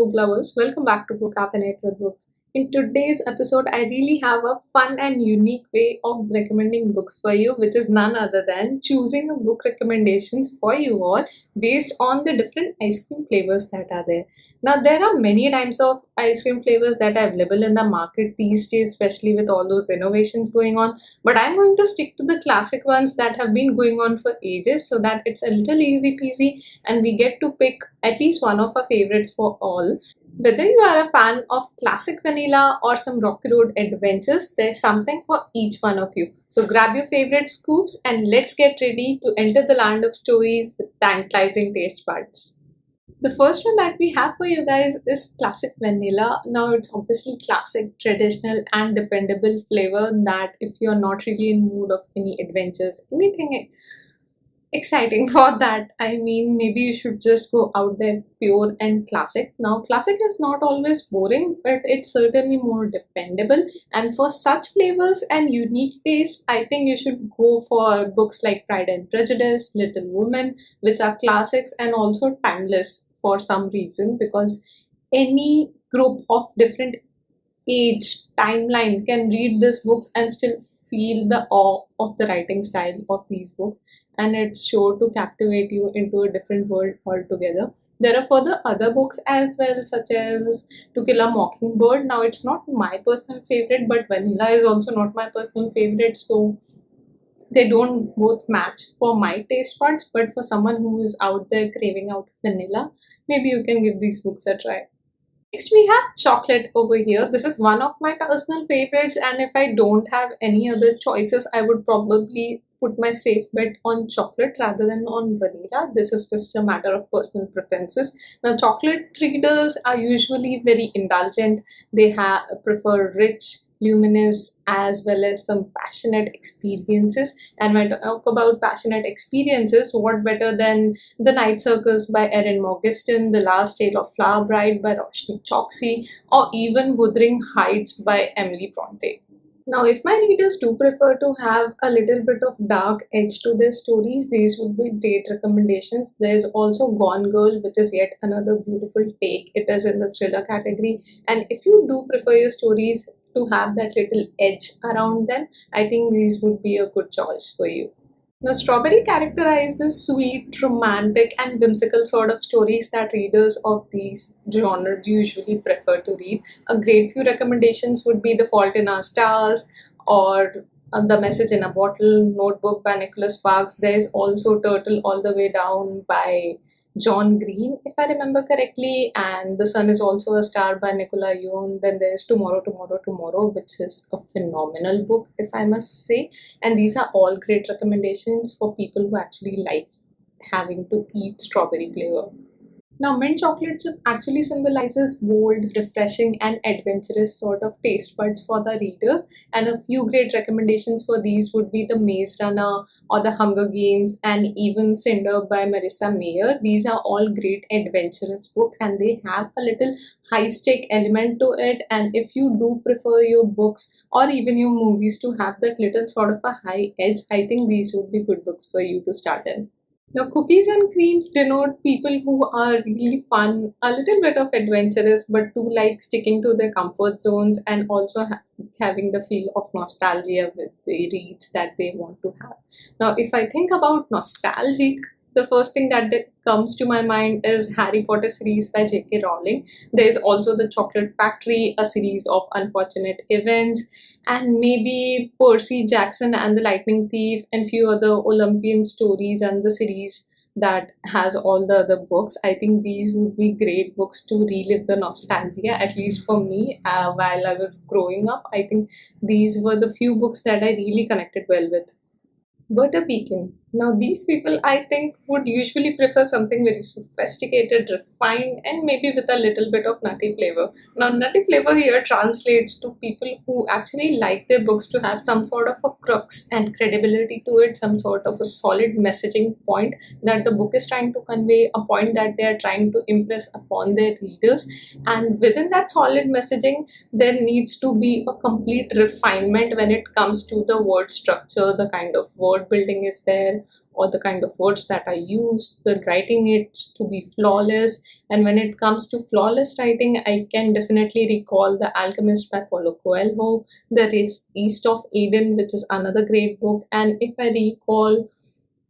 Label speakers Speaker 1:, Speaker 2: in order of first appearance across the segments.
Speaker 1: book lovers, welcome back to Book Cabinet with Books. In today's episode, I really have a fun and unique way of recommending books for you, which is none other than choosing a book recommendations for you all based on the different ice cream flavors that are there. Now, there are many types of ice cream flavors that are available in the market these days, especially with all those innovations going on. But I'm going to stick to the classic ones that have been going on for ages so that it's a little easy peasy and we get to pick at least one of our favorites for all. Whether you are a fan of classic vanilla or some Rocky Road adventures, there's something for each one of you. So grab your favorite scoops and let's get ready to enter the land of stories with tantalizing taste buds. The first one that we have for you guys is classic vanilla. Now it's obviously classic, traditional and dependable flavor that if you're not really in mood of any adventures, anything exciting for that. I mean, maybe you should just go out there pure and classic. Now, classic is not always boring, but it's certainly more dependable. And for such flavors and unique tastes, I think you should go for books like Pride and Prejudice, Little Women, which are classics and also timeless for some reason because any group of different age timeline can read these books and still feel the awe of the writing style of these books, and it's sure to captivate you into a different world altogether. There are further other books as well, such as To Kill a Mockingbird. Now, it's not my personal favorite, but vanilla is also not my personal favorite, so they don't both match for my taste buds. But for someone who is out there craving out vanilla, maybe you can give these books a try. Next, we have chocolate over here. This is one of my personal favorites, and if I don't have any other choices, I would probably put my safe bet on chocolate rather than on vanilla. This is just a matter of personal preferences. Now, chocolate readers are usually very indulgent. They prefer rich, luminous, as well as some passionate experiences. And when I talk about passionate experiences, what better than The Night Circus by Erin Morgiston, The Last Tale of Flower Bride by Roshni Chokshi, or even Wuthering Heights by Emily Bronte. Now, if my readers do prefer to have a little bit of dark edge to their stories, these would be great recommendations. There's also Gone Girl, which is yet another beautiful take. It is in the thriller category. And if you do prefer your stories to have that little edge around them, I think these would be a good choice for you. Now, Strawberry characterizes sweet, romantic, and whimsical sort of stories that readers of these genres usually prefer to read. A great few recommendations would be The Fault in Our Stars or The Message in a Bottle, Notebook by Nicholas Sparks. There's also Turtle All the Way Down by John Green, if I remember correctly, and The Sun is Also a Star by Nicola Yoon. Then there's Tomorrow, Tomorrow, Tomorrow, which is a phenomenal book, if I must say. And these are all great recommendations for people who actually like having to eat strawberry flavor. Now, mint chocolate chip actually symbolizes bold, refreshing, and adventurous sort of taste buds for the reader. And a few great recommendations for these would be The Maze Runner or The Hunger Games and even Cinder by Marissa Mayer. These are all great adventurous books and they have a little high stake element to it. And if you do prefer your books or even your movies to have that little sort of a high edge, I think these would be good books for you to start in. Now, cookies and creams denote people who are really fun, a little bit of adventurous, but who like sticking to their comfort zones and also having the feel of nostalgia with the reads that they want to have. Now, if I think about nostalgic, the first thing that comes to my mind is Harry Potter series by J.K. Rowling. There's also The Chocolate Factory, a series of unfortunate events, and maybe Percy Jackson and the Lightning Thief, and few other Olympian stories and the series that has all the other books. I think these would be great books to relive the nostalgia, at least for me, while I was growing up. I think these were the few books that I really connected well with. Butter pecan. Now, these people I think would usually prefer something very sophisticated, refined, and maybe with a little bit of nutty flavor. Now, nutty flavor here translates to people who actually like their books to have some sort of a crux and credibility to it, some sort of a solid messaging point that the book is trying to convey, a point that they are trying to impress upon their readers. And within that solid messaging, there needs to be a complete refinement when it comes to the word structure, the kind of word building is there, there, or the kind of words that are used, the writing it to be flawless. And when it comes to flawless writing, I can definitely recall The Alchemist by Paulo Coelho, East of Eden, which is another great book. And if I recall,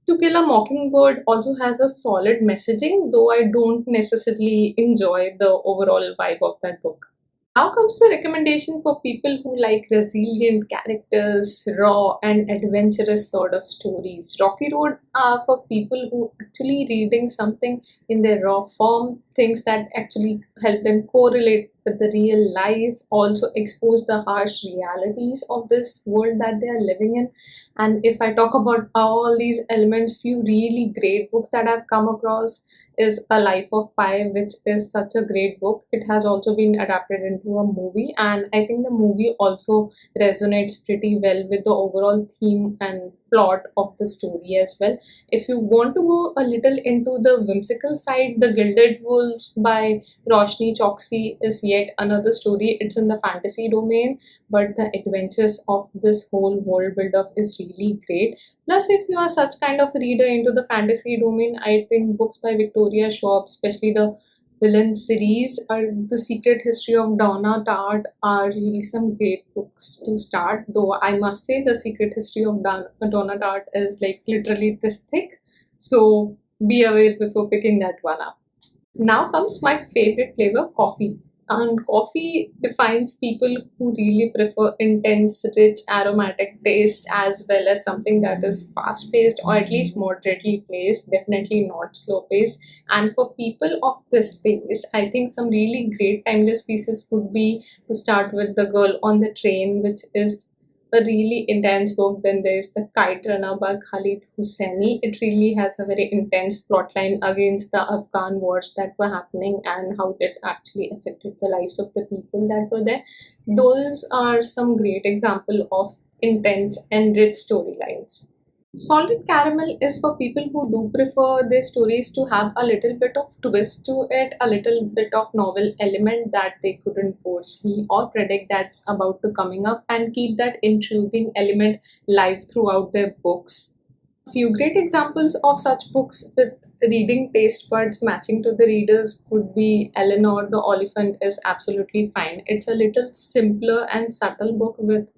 Speaker 1: To Kill a Mockingbird also has a solid messaging, though I don't necessarily enjoy the overall vibe of that book. Now comes the recommendation for people who like resilient characters, raw and adventurous sort of stories. Rocky Road are for people who actually reading something in their raw form, things that actually help them correlate with the real life, also expose the harsh realities of this world that they are living in. And if I talk about all these elements, few really great books that I've come across is A Life of Pi, which is such a great book. It has also been adapted into a movie, and I think the movie also resonates pretty well with the overall theme and plot of the story as well. If you want to go a little into the whimsical side, The Gilded Wolves by Roshni Choksi is yet another story. It's in the fantasy domain, but the adventures of this whole world build-up is really great. Plus, if you are such kind of reader into the fantasy domain, I think books by Victoria Schwab, especially the villain series or The Secret History of Donna Tartt, are really some great books to start. Though I must say, The Secret History of Donna Tartt is like literally this thick, so be aware before picking that one up. Now comes my favorite flavor, coffee. And coffee defines people who really prefer intense, rich, aromatic taste as well as something that is fast paced or at least moderately paced, definitely not slow paced. And for people of this taste, I think some really great timeless pieces would be to start with The Girl on the Train, which is a really intense book. Then there's The Kite Runner by Khalid Hosseini. It really has a very intense plotline against the Afghan wars that were happening and how it actually affected the lives of the people that were there. Those are some great example of intense and rich storylines. Salted caramel is for people who do prefer their stories to have a little bit of twist to it, a little bit of novel element that they couldn't foresee or predict that's about to coming up, and keep that intriguing element live throughout their books. A few great examples of such books with reading taste buds matching to the readers would be Eleanor the Oliphant is absolutely fine. It's a little simpler and subtle book with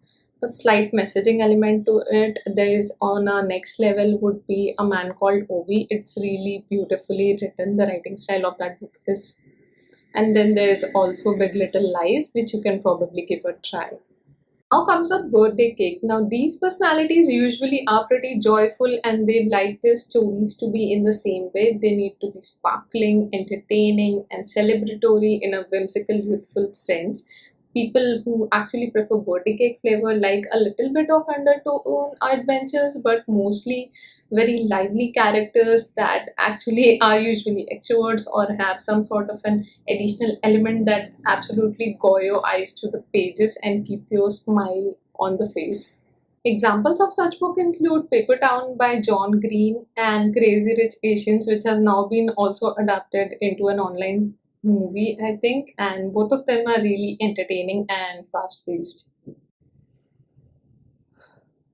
Speaker 1: a slight messaging element to it. There is on a next level would be A Man Called Obi. It's really beautifully written. The writing style of that book is. And then there's also Big Little Lies, which you can probably give a try. Now comes a birthday cake. Now, these personalities usually are pretty joyful and they like their stories to be in the same way. They need to be sparkling, entertaining, and celebratory in a whimsical, youthful sense. People who actually prefer birthday cake flavor like a little bit of undertone adventures, but mostly very lively characters that actually are usually extroverts or have some sort of an additional element that absolutely go your eyes to the pages and keep your smile on the face. Examples of such book include Paper Town by John Green and Crazy Rich Asians, which has now been also adapted into an online movie, I think, and both of them are really entertaining and fast paced.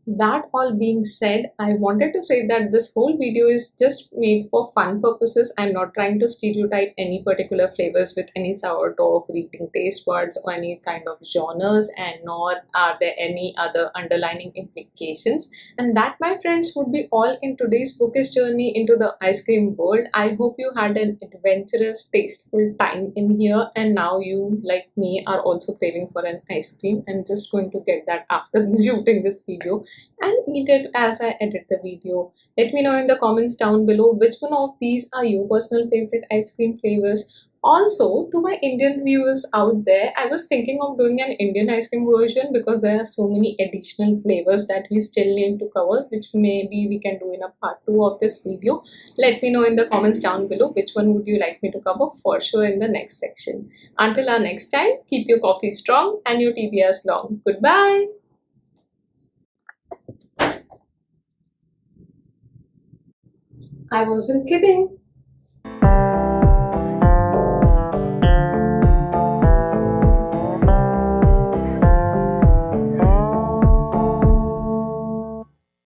Speaker 1: That all being said, I wanted to say that this whole video is just made for fun purposes. I'm not trying to stereotype any particular flavors with any sort of reading taste buds or any kind of genres, and nor are there any other underlining implications. And that, my friends, would be all in today's bookish journey into the ice cream world. I hope you had an adventurous, tasteful time in here, and now you, like me, are also craving for an ice cream. I'm just going to get that after shooting this video and eat it as I edit the video. Let me know in the comments down below which one of these are your personal favorite ice cream flavors. Also, to my Indian viewers out there, I was thinking of doing an Indian ice cream version because there are so many additional flavors that we still need to cover, which maybe we can do in a part 2 of this video. Let me know in the comments down below which one would you like me to cover for sure in the next section. Until our next time, keep your coffee strong and your TBRs long. Goodbye. I wasn't kidding.